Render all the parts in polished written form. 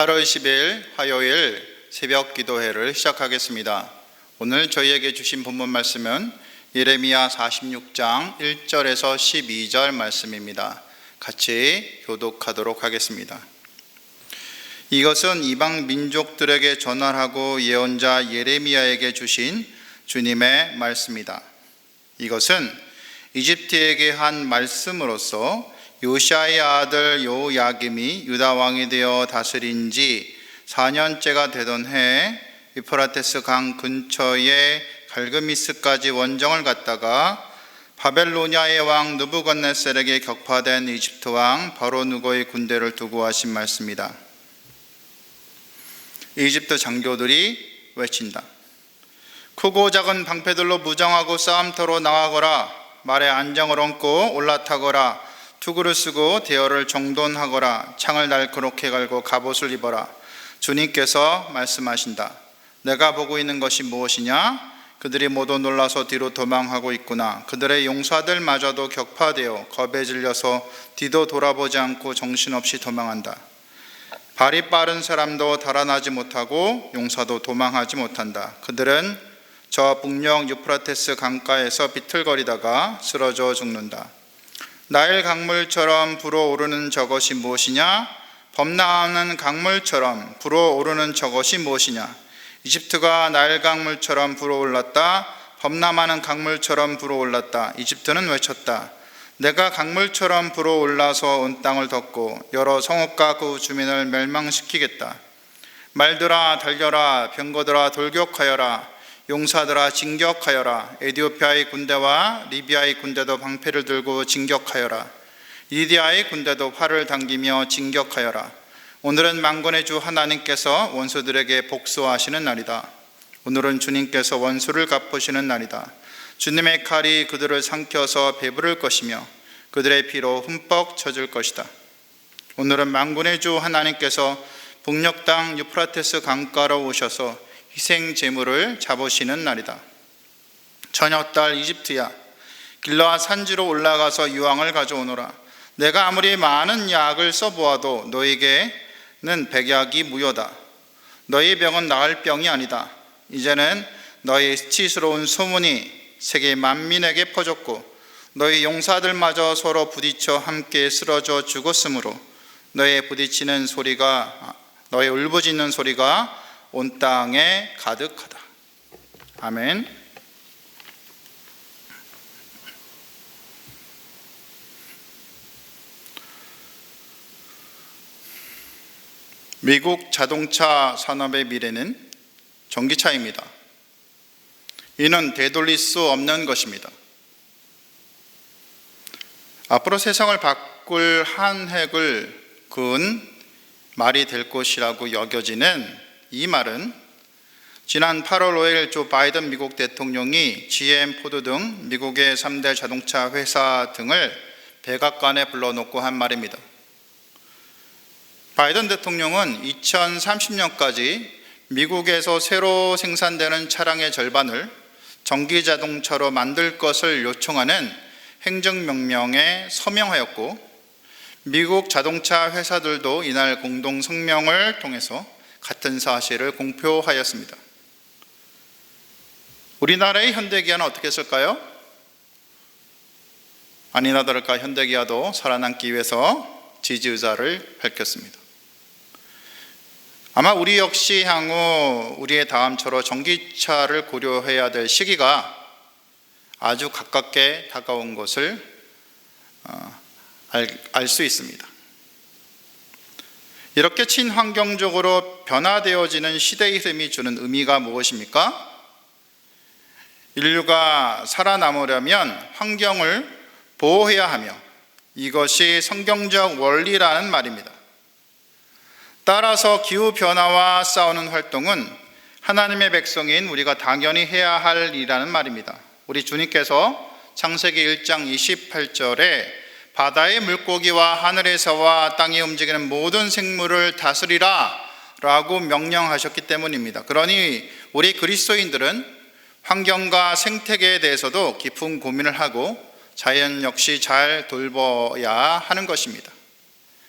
8월 10일 화요일 새벽 기도회를 시작하겠습니다. 오늘 저희에게 주신 본문 말씀은 예레미야 46장 1절에서 12절 말씀입니다. 같이 교독하도록 하겠습니다. 이것은 이방 민족들에게 전하라고 예언자 예레미야에게 주신 주님의 말씀이다. 이것은 이집트에게 한 말씀으로서 요시아의 아들 요야김이 유다 왕이 되어 다스린 지 4년째가 되던 해에 유프라테스 강 근처의 갈그미스까지 원정을 갔다가 바벨로니아의 왕 느부갓네살에게 격파된 이집트 왕 바로 누고의 군대를 두고 하신 말씀이다. 이집트 장교들이 외친다. 크고 작은 방패들로 무장하고 싸움터로 나가거라. 말에 안장을 얹고 올라타거라. 투구를 쓰고 대열을 정돈하거라. 창을 날카롭게 갈고 갑옷을 입어라. 주님께서 말씀하신다. 내가 보고 있는 것이 무엇이냐? 그들이 모두 놀라서 뒤로 도망하고 있구나. 그들의 용사들마저도 격파되어 겁에 질려서 뒤도 돌아보지 않고 정신없이 도망한다. 발이 빠른 사람도 달아나지 못하고 용사도 도망하지 못한다. 그들은 저 북녘 유프라테스 강가에서 비틀거리다가 쓰러져 죽는다. 나일 강물처럼 불어오르는 저것이 무엇이냐? 범람하는 강물처럼 불어오르는 저것이 무엇이냐? 이집트가 나일 강물처럼 불어올랐다. 범람하는 강물처럼 불어올랐다. 이집트는 외쳤다. 내가 강물처럼 불어올라서 온 땅을 덮고 여러 성읍과 그 주민을 멸망시키겠다. 말들아 달려라. 병거들아 돌격하여라. 용사들아 진격하여라. 에티오피아의 군대와 리비아의 군대도 방패를 들고 진격하여라. 리디아의 군대도 활을 당기며 진격하여라. 오늘은 만군의 주 하나님께서 원수들에게 복수하시는 날이다. 오늘은 주님께서 원수를 갚으시는 날이다. 주님의 칼이 그들을 삼켜서 배부를 것이며 그들의 피로 흠뻑 젖을 것이다. 오늘은 만군의 주 하나님께서 북녘 땅 유프라테스 강가로 오셔서 희생 제물을 잡으시는 날이다. 저녁달 이집트야, 길르앗 산지로 올라가서 유황을 가져오너라. 내가 아무리 많은 약을 써보아도 너에게는 백약이 무효다. 너희 병은 나을 병이 아니다. 이제는 너희 수치스러운 소문이 세계 만민에게 퍼졌고 너희 용사들마저 서로 부딪혀 함께 쓰러져 죽었으므로 너의 울부짖는 소리가 온 땅에 가득하다. 아멘. 미국 자동차 산업의 미래는 전기차입니다. 이는 되돌릴 수 없는 것입니다. 앞으로 세상을 바꿀 한 획을 그은 말이 될 것이라고 여겨지는 이 말은 지난 8월 5일 조 바이든 미국 대통령이 GM, 포드 등 미국의 3대 자동차 회사 등을 백악관에 불러놓고 한 말입니다. 바이든 대통령은 2030년까지 미국에서 새로 생산되는 차량의 절반을 전기 자동차로 만들 것을 요청하는 행정명령에 서명하였고 미국 자동차 회사들도 이날 공동 성명을 통해서 같은 사실을 공표하였습니다. 우리나라의 현대기아는 어떻게 했을까요? 아니나 다를까 현대기아도 살아남기 위해서 지지 의사를 밝혔습니다. 아마 우리 역시 향후 우리의 다음처럼 전기차를 고려해야 될 시기가 아주 가깝게 다가온 것을 알 수 있습니다. 이렇게 친환경적으로 변화되어지는 시대의 흐름이 주는 의미가 무엇입니까? 인류가 살아남으려면 환경을 보호해야 하며 이것이 성경적 원리라는 말입니다. 따라서 기후변화와 싸우는 활동은 하나님의 백성인 우리가 당연히 해야 할 일이라는 말입니다. 우리 주님께서 창세기 1장 28절에 바다의 물고기와 하늘에서와 땅에 움직이는 모든 생물을 다스리라 라고 명령하셨기 때문입니다. 그러니 우리 그리스도인들은 환경과 생태계에 대해서도 깊은 고민을 하고 자연 역시 잘 돌봐야 하는 것입니다.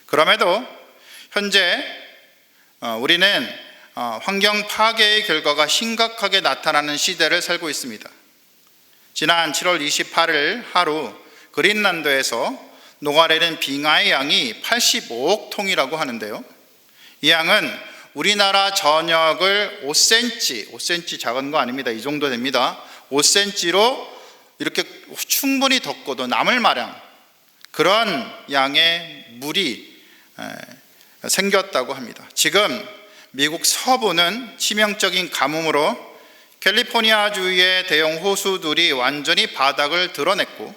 그럼에도 현재 우리는 환경 파괴의 결과가 심각하게 나타나는 시대를 살고 있습니다. 지난 7월 28일 하루 그린란드에서 녹아내린 빙하의 양이 85억 통이라고 하는데요. 이 양은 우리나라 전역을 5cm 작은 거 아닙니다. 이 정도 됩니다. 5cm로 이렇게 충분히 덮고도 남을 마냥 그런 양의 물이 생겼다고 합니다. 지금 미국 서부는 치명적인 가뭄으로 캘리포니아주의 대형 호수들이 완전히 바닥을 드러냈고,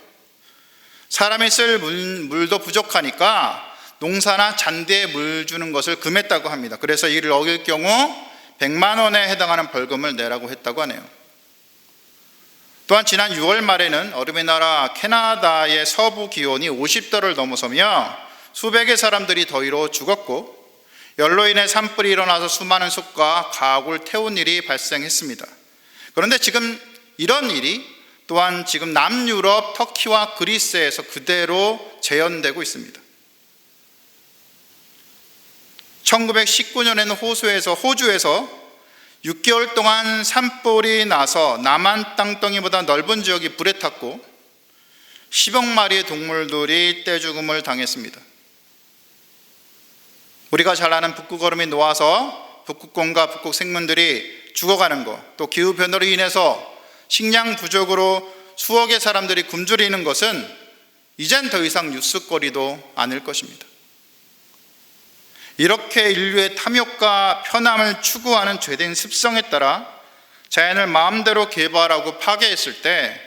사람이 쓸 물도 부족하니까 농사나 잔디에 물 주는 것을 금했다고 합니다. 그래서 이를 어길 경우 100만 원에 해당하는 벌금을 내라고 했다고 하네요. 또한 지난 6월 말에는 어른의 나라 캐나다의 서부 기온이 50도를 넘어서며 수백의 사람들이 더위로 죽었고, 열로 인해 산불이 일어나서 수많은 숲과 가옥을 태운 일이 발생했습니다. 그런데 지금 이런 일이 또한 지금 남유럽 터키와 그리스에서 그대로 재현되고 있습니다. 1919년에는 호주에서 6개월 동안 산불이 나서 남한 땅덩이보다 넓은 지역이 불에 탔고 10억 마리의 동물들이 떼죽음을 당했습니다. 우리가 잘 아는 북극얼음이 녹아서 북극곰과 북극 생물들이 죽어가는 것, 또 기후변화로 인해서 식량 부족으로 수억의 사람들이 굶주리는 것은 이젠 더 이상 뉴스거리도 아닐 것입니다. 이렇게 인류의 탐욕과 편함을 추구하는 죄된 습성에 따라 자연을 마음대로 개발하고 파괴했을 때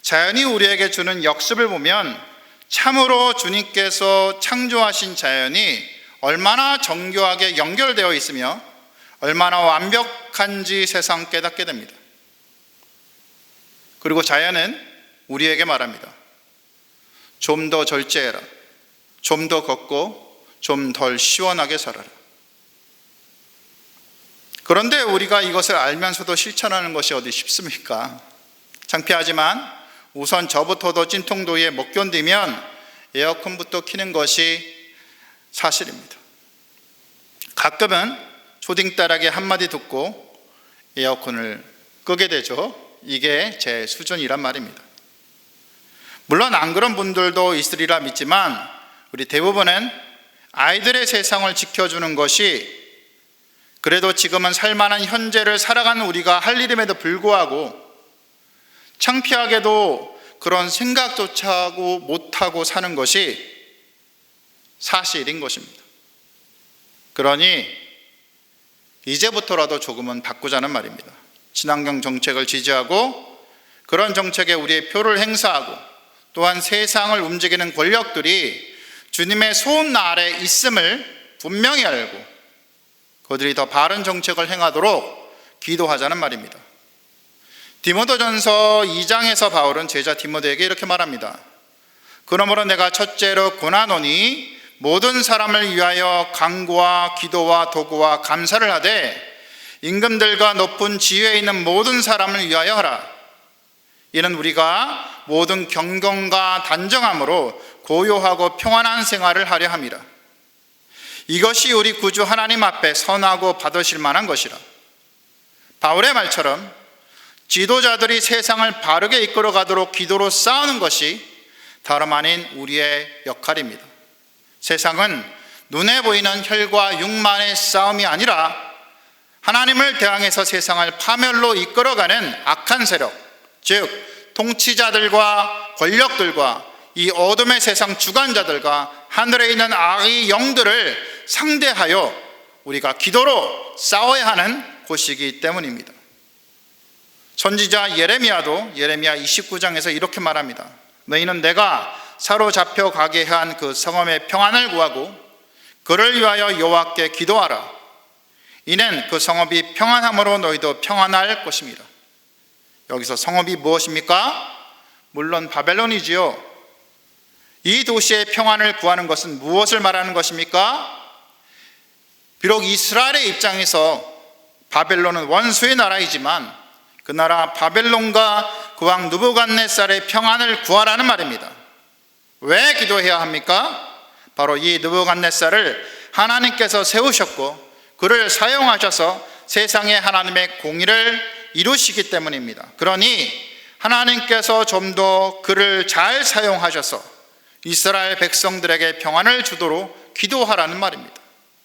자연이 우리에게 주는 역습을 보면 참으로 주님께서 창조하신 자연이 얼마나 정교하게 연결되어 있으며 얼마나 완벽한지 세상 깨닫게 됩니다. 그리고 자연은 우리에게 말합니다. 좀 더 절제해라. 좀 더 걷고 좀 덜 시원하게 살아라. 그런데 우리가 이것을 알면서도 실천하는 것이 어디 쉽습니까? 창피하지만 우선 저부터도 찜통더위에 못 견디면 에어컨부터 켜는 것이 사실입니다. 가끔은 초딩딸에게 한마디 듣고 에어컨을 끄게 되죠. 이게 제 수준이란 말입니다. 물론 안 그런 분들도 있으리라 믿지만 우리 대부분은 아이들의 세상을 지켜주는 것이 그래도 지금은 살만한 현재를 살아가는 우리가 할 일임에도 불구하고 창피하게도 그런 생각조차 못하고 사는 것이 사실인 것입니다. 그러니 이제부터라도 조금은 바꾸자는 말입니다. 친환경 정책을 지지하고 그런 정책에 우리의 표를 행사하고 또한 세상을 움직이는 권력들이 주님의 손 아래 있음을 분명히 알고 그들이 더 바른 정책을 행하도록 기도하자는 말입니다. 디모데전서 2장에서 바울은 제자 디모데에게 이렇게 말합니다. 그러므로 내가 첫째로 권하노니 모든 사람을 위하여 간구와 기도와 도구와 감사를 하되 임금들과 높은 지위에 있는 모든 사람을 위하여 하라. 이는 우리가 모든 경건과 단정함으로 고요하고 평안한 생활을 하려 함이라. 이것이 우리 구주 하나님 앞에 선하고 받으실 만한 것이라. 바울의 말처럼 지도자들이 세상을 바르게 이끌어가도록 기도로 싸우는 것이 다름 아닌 우리의 역할입니다. 세상은 눈에 보이는 혈과 육만의 싸움이 아니라 하나님을 대항해서 세상을 파멸로 이끌어가는 악한 세력, 즉 통치자들과 권력들과 이 어둠의 세상 주관자들과 하늘에 있는 악의 영들을 상대하여 우리가 기도로 싸워야 하는 곳이기 때문입니다. 선지자 예레미야도 예레미야 29장에서 이렇게 말합니다. 너희는 내가 사로잡혀 가게 한 그 성읍의 평안을 구하고 그를 위하여 여호와께 기도하라. 이는 그 성읍이 평안함으로 너희도 평안할 것입니다. 여기서 성읍이 무엇입니까? 물론 바벨론이지요. 이 도시의 평안을 구하는 것은 무엇을 말하는 것입니까? 비록 이스라엘의 입장에서 바벨론은 원수의 나라이지만 그 나라 바벨론과 그 왕 느부갓네살의 평안을 구하라는 말입니다. 왜 기도해야 합니까? 바로 이 느부갓네살을 하나님께서 세우셨고 그를 사용하셔서 세상에 하나님의 공의를 이루시기 때문입니다. 그러니 하나님께서 좀 더 그를 잘 사용하셔서 이스라엘 백성들에게 평안을 주도록 기도하라는 말입니다.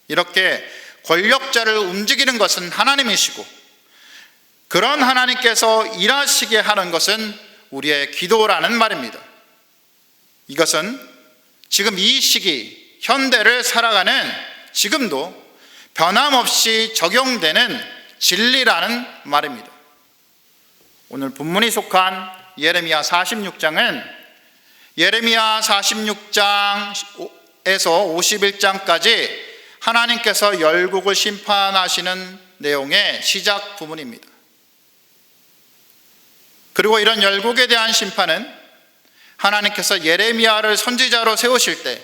이렇게 권력자를 움직이는 것은 하나님이시고 그런 하나님께서 일하시게 하는 것은 우리의 기도라는 말입니다. 이것은 지금 이 시기 현대를 살아가는 지금도 변함없이 적용되는 진리라는 말입니다. 오늘 본문이 속한 예레미야 46장은 예레미야 46장에서 51장까지 하나님께서 열국을 심판하시는 내용의 시작 부분입니다. 그리고 이런 열국에 대한 심판은 하나님께서 예레미야를 선지자로 세우실 때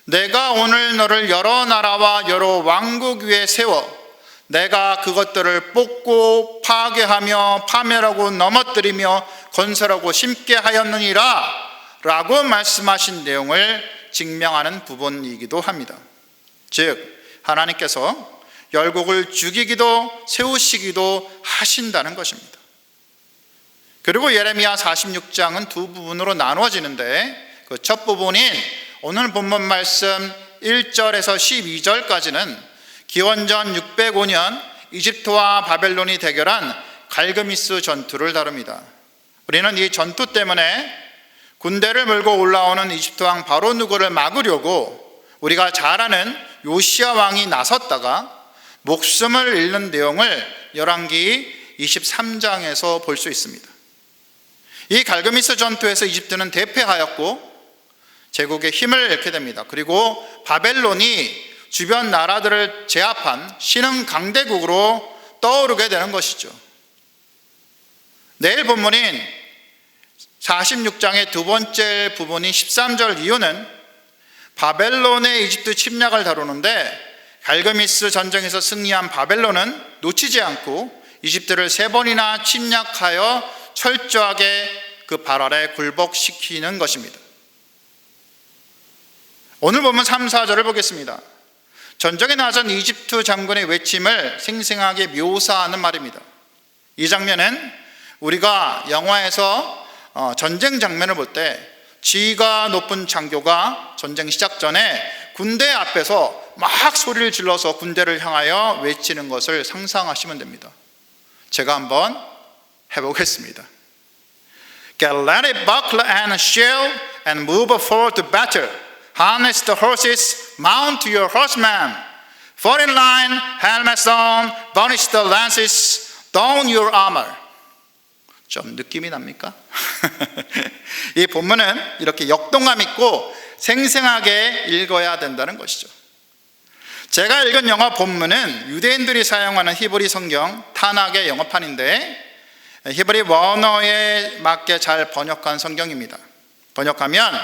내가 오늘 너를 여러 나라와 여러 왕국 위에 세워 내가 그것들을 뽑고 파괴하며 파멸하고 넘어뜨리며 건설하고 심게 하였느니라 라고 말씀하신 내용을 증명하는 부분이기도 합니다. 즉 하나님께서 열국을 죽이기도 세우시기도 하신다는 것입니다. 그리고 예레미야 46장은 두 부분으로 나누어지는데 그 첫 부분인 오늘 본문 말씀 1절에서 12절까지는 기원전 605년 이집트와 바벨론이 대결한 갈그미스 전투를 다룹니다. 우리는 이 전투 때문에 군대를 몰고 올라오는 이집트 왕 바로 누구를 막으려고 우리가 잘 아는 요시야 왕이 나섰다가 목숨을 잃는 내용을 열왕기 23장에서 볼 수 있습니다. 이 갈그미스 전투에서 이집트는 대패하였고 제국의 힘을 잃게 됩니다. 그리고 바벨론이 주변 나라들을 제압한 신흥 강대국으로 떠오르게 되는 것이죠. 내일 본문인 46장의 두 번째 부분인 13절 이후는 바벨론의 이집트 침략을 다루는데 갈그미스 전쟁에서 승리한 바벨론은 놓치지 않고 이집트를 3번이나 침략하여 철저하게 그 발 아래 굴복시키는 것입니다. 오늘 보면 3, 4절을 보겠습니다. 전쟁에 나선 이집트 장군의 외침을 생생하게 묘사하는 말입니다. 이 장면은 우리가 영화에서 전쟁 장면을 볼 때 지위가 높은 장교가 전쟁 시작 전에 군대 앞에서 막 소리를 질러서 군대를 향하여 외치는 것을 상상하시면 됩니다. 제가 한번 해보겠습니다. Get ready, buckle and shield and move forward to battle. Harness the horses, mount your horsemen. Fall in line, helmets on, burnish the lances, don your armor. 좀 느낌이 납니까? 이 본문은 이렇게 역동감 있고 생생하게 읽어야 된다는 것이죠. 제가 읽은 영어 본문은 유대인들이 사용하는 히브리 성경 타낙의 영어판인데 히브리 원어에 맞게 잘 번역한 성경입니다. 번역하면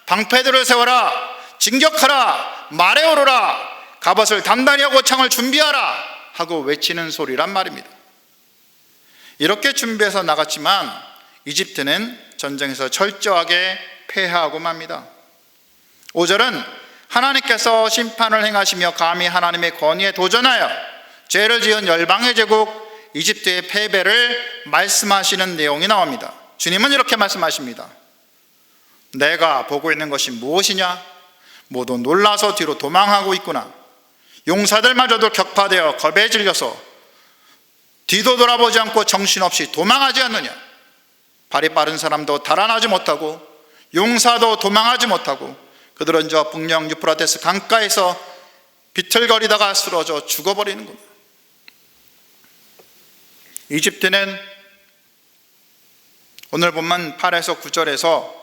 방패들을 세워라, 진격하라, 말에 오르라, 갑옷을 단단히 하고 창을 준비하라 하고 외치는 소리란 말입니다. 이렇게 준비해서 나갔지만 이집트는 전쟁에서 철저하게 패하고 맙니다. 5절은 하나님께서 심판을 행하시며 감히 하나님의 권위에 도전하여 죄를 지은 열방의 제국 이집트의 패배를 말씀하시는 내용이 나옵니다. 주님은 이렇게 말씀하십니다. 내가 보고 있는 것이 무엇이냐? 모두 놀라서 뒤로 도망하고 있구나. 용사들마저도 격파되어 겁에 질려서 뒤도 돌아보지 않고 정신없이 도망하지 않느냐? 발이 빠른 사람도 달아나지 못하고 용사도 도망하지 못하고 그들은 저 북녘 유프라테스 강가에서 비틀거리다가 쓰러져 죽어버리는구나. 이집트는 오늘 본문 8에서 9절에서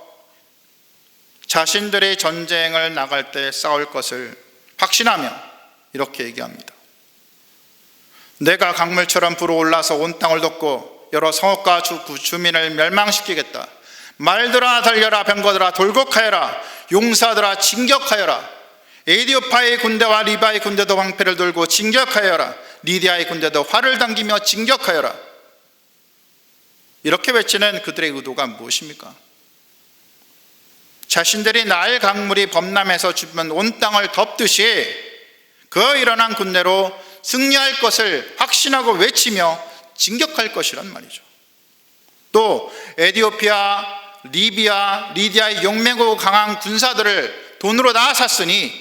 자신들의 전쟁을 나갈 때 싸울 것을 확신하며 이렇게 얘기합니다. 내가 강물처럼 불어올라서 온 땅을 덮고 여러 성읍과 주민을 멸망시키겠다. 말들아 달려라, 병거들아 돌곡하여라, 용사들아 진격하여라. 에디오파의 군대와 리바의 군대도 방패를 들고 진격하여라. 리디아의 군대도 활을 당기며 진격하여라. 이렇게 외치는 그들의 의도가 무엇입니까? 자신들이 나일 강물이 범람해서 주변 온 땅을 덮듯이 그 일어난 군대로 승리할 것을 확신하고 외치며 진격할 것이란 말이죠. 또 에티오피아, 리비아, 리디아의 용맹하고 강한 군사들을 돈으로 다 샀으니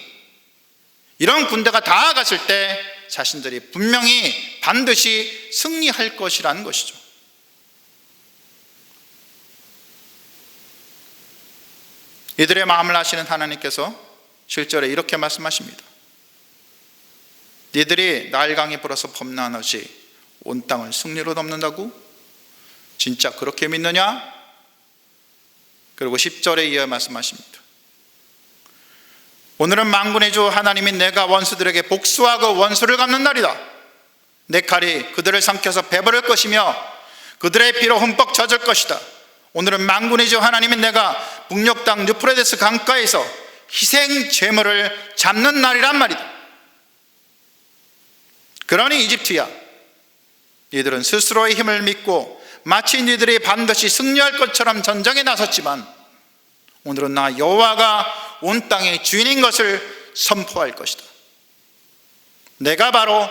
이런 군대가 다 갔을 때 자신들이 분명히 반드시 승리할 것이라는 것이죠. 이들의 마음을 아시는 하나님께서 실제로 이렇게 말씀하십니다. 니들이 나일강이 불어서 범람하지 온 땅을 승리로 덮는다고? 진짜 그렇게 믿느냐? 그리고 10절에 이어 말씀하십니다. 오늘은 만군의 주 하나님이 내가 원수들에게 복수하고 원수를 갚는 날이다. 내 칼이 그들을 삼켜서 배부를 것이며 그들의 피로 흠뻑 젖을 것이다. 오늘은 만군의 주 하나님이 내가 북녘 땅 유프라데스 강가에서 희생 제물을 잡는 날이란 말이다. 그러니 이집트야, 이들은 스스로의 힘을 믿고 마치 이들이 반드시 승리할 것처럼 전쟁에 나섰지만 오늘은 나 여호와가 온 땅의 주인인 것을 선포할 것이다. 내가 바로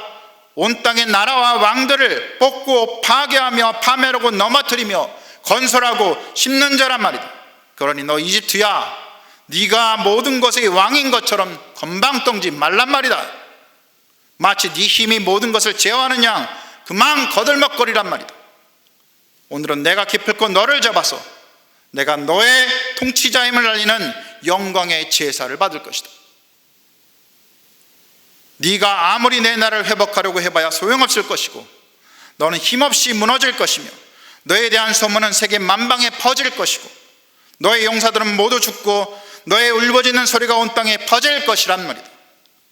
온 땅의 나라와 왕들을 뽑고 파괴하며 파멸하고 넘어뜨리며 건설하고 심는 자란 말이다. 그러니 너 이집트야, 네가 모든 것의 왕인 것처럼 건방떠지 말란 말이다. 마치 네 힘이 모든 것을 제어하는 양 그만 거들먹거리란 말이다. 오늘은 내가 기필코 너를 잡아서 내가 너의 통치자임을 알리는 영광의 제사를 받을 것이다. 네가 아무리 내 나라를 회복하려고 해봐야 소용없을 것이고 너는 힘없이 무너질 것이며 너에 대한 소문은 세계 만방에 퍼질 것이고 너의 용사들은 모두 죽고 너의 울부짖는 소리가 온 땅에 퍼질 것이란 말이다.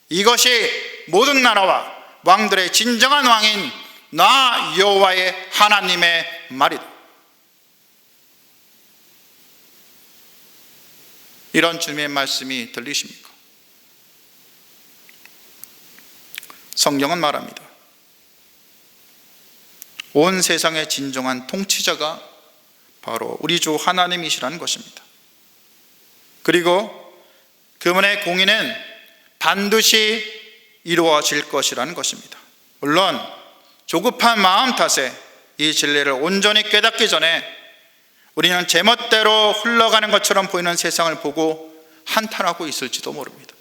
이것이 모든 나라와 왕들의 진정한 왕인 나 여호와의 하나님의 말이다. 이런 주님의 말씀이 들리십니까? 성경은 말합니다. 온 세상의 진정한 통치자가 바로 우리 주 하나님이시라는 것입니다. 그리고 그분의 공의는 반드시 이루어질 것이라는 것입니다. 물론 조급한 마음 탓에 이 진리를 온전히 깨닫기 전에 우리는 제멋대로 흘러가는 것처럼 보이는 세상을 보고 한탄하고 있을지도 모릅니다.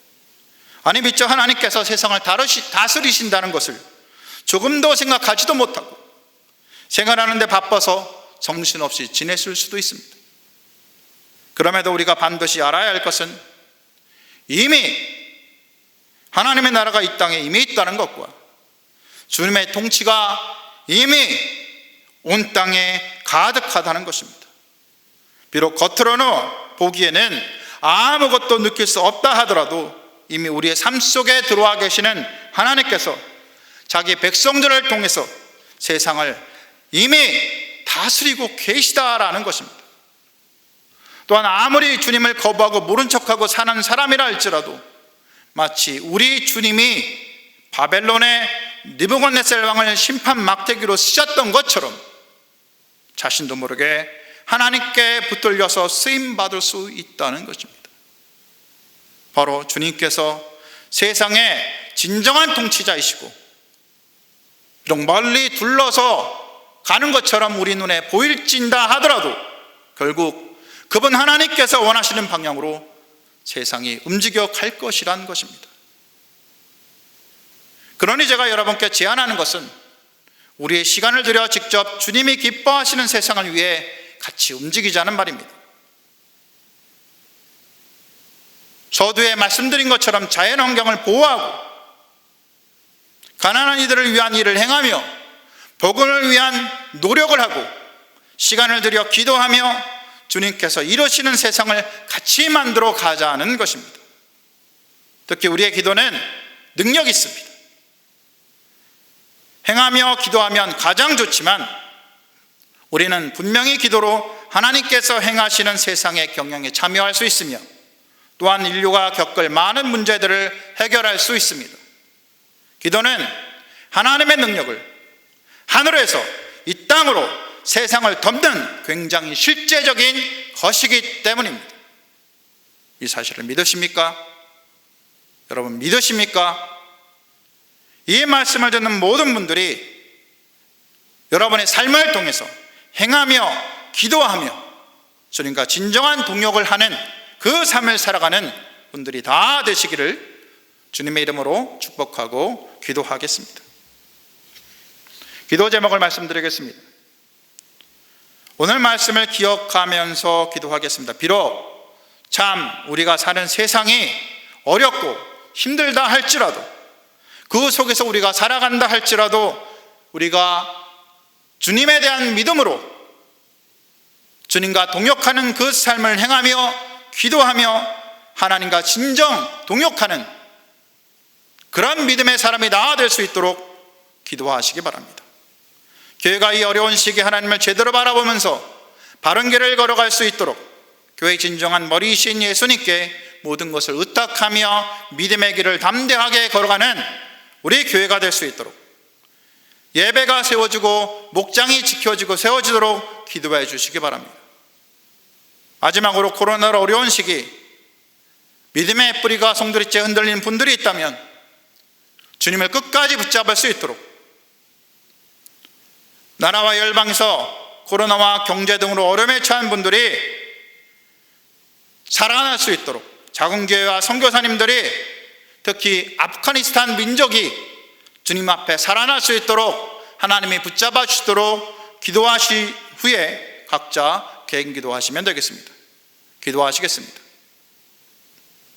아니 미처 하나님께서 세상을 다스리신다는 것을 조금도 생각하지도 못하고 생활하는 데 바빠서 정신없이 지냈을 수도 있습니다. 그럼에도 우리가 반드시 알아야 할 것은 이미 하나님의 나라가 이 땅에 이미 있다는 것과 주님의 통치가 이미 온 땅에 가득하다는 것입니다. 비록 겉으로는 보기에는 아무것도 느낄 수 없다 하더라도 이미 우리의 삶 속에 들어와 계시는 하나님께서 자기 백성들을 통해서 세상을 이미 다스리고 계시다라는 것입니다. 또한 아무리 주님을 거부하고 모른 척하고 사는 사람이라 할지라도 마치 우리 주님이 바벨론의 느부갓네살 왕을 심판 막대기로 쓰셨던 것처럼 자신도 모르게 하나님께 붙들려서 쓰임받을 수 있다는 것입니다. 바로 주님께서 세상의 진정한 통치자이시고 비록 멀리 둘러서 가는 것처럼 우리 눈에 보일진다 하더라도 결국 그분 하나님께서 원하시는 방향으로 세상이 움직여 갈 것이란 것입니다. 그러니 제가 여러분께 제안하는 것은 우리의 시간을 들여 직접 주님이 기뻐하시는 세상을 위해 같이 움직이자는 말입니다. 서두에 말씀드린 것처럼 자연환경을 보호하고 가난한 이들을 위한 일을 행하며 복음을 위한 노력을 하고 시간을 들여 기도하며 주님께서 이루시는 세상을 같이 만들어 가자는 것입니다. 특히 우리의 기도는 능력이 있습니다. 행하며 기도하면 가장 좋지만 우리는 분명히 기도로 하나님께서 행하시는 세상의 경영에 참여할 수 있으며 또한 인류가 겪을 많은 문제들을 해결할 수 있습니다. 기도는 하나님의 능력을 하늘에서 이 땅으로 세상을 덮는 굉장히 실제적인 것이기 때문입니다. 이 사실을 믿으십니까? 여러분 믿으십니까? 이 말씀을 듣는 모든 분들이 여러분의 삶을 통해서 행하며 기도하며 주님과 진정한 동역을 하는 그 삶을 살아가는 분들이 다 되시기를 주님의 이름으로 축복하고 기도하겠습니다. 기도 제목을 말씀드리겠습니다. 오늘 말씀을 기억하면서 기도하겠습니다. 비록 참 우리가 사는 세상이 어렵고 힘들다 할지라도, 그 속에서 우리가 살아간다 할지라도 우리가 주님에 대한 믿음으로 주님과 동역하는 그 삶을 행하며 기도하며 하나님과 진정 동역하는 그런 믿음의 사람이 다 될 수 있도록 기도하시기 바랍니다. 교회가 이 어려운 시기에 하나님을 제대로 바라보면서 바른 길을 걸어갈 수 있도록 교회의 진정한 머리이신 예수님께 모든 것을 의탁하며 믿음의 길을 담대하게 걸어가는 우리 교회가 될 수 있도록, 예배가 세워지고 목장이 지켜지고 세워지도록 기도해 주시기 바랍니다. 마지막으로 코로나로 어려운 시기 믿음의 뿌리가 송두리째 흔들리는 분들이 있다면 주님을 끝까지 붙잡을 수 있도록, 나라와 열방에서 코로나와 경제 등으로 어려움에 처한 분들이 살아날 수 있도록, 작은 교회와 선교사님들이 특히 아프가니스탄 민족이 주님 앞에 살아날 수 있도록 하나님이 붙잡아 주시도록 기도하신 후에 각자 개인 기도하시면 되겠습니다. 기도하시겠습니다.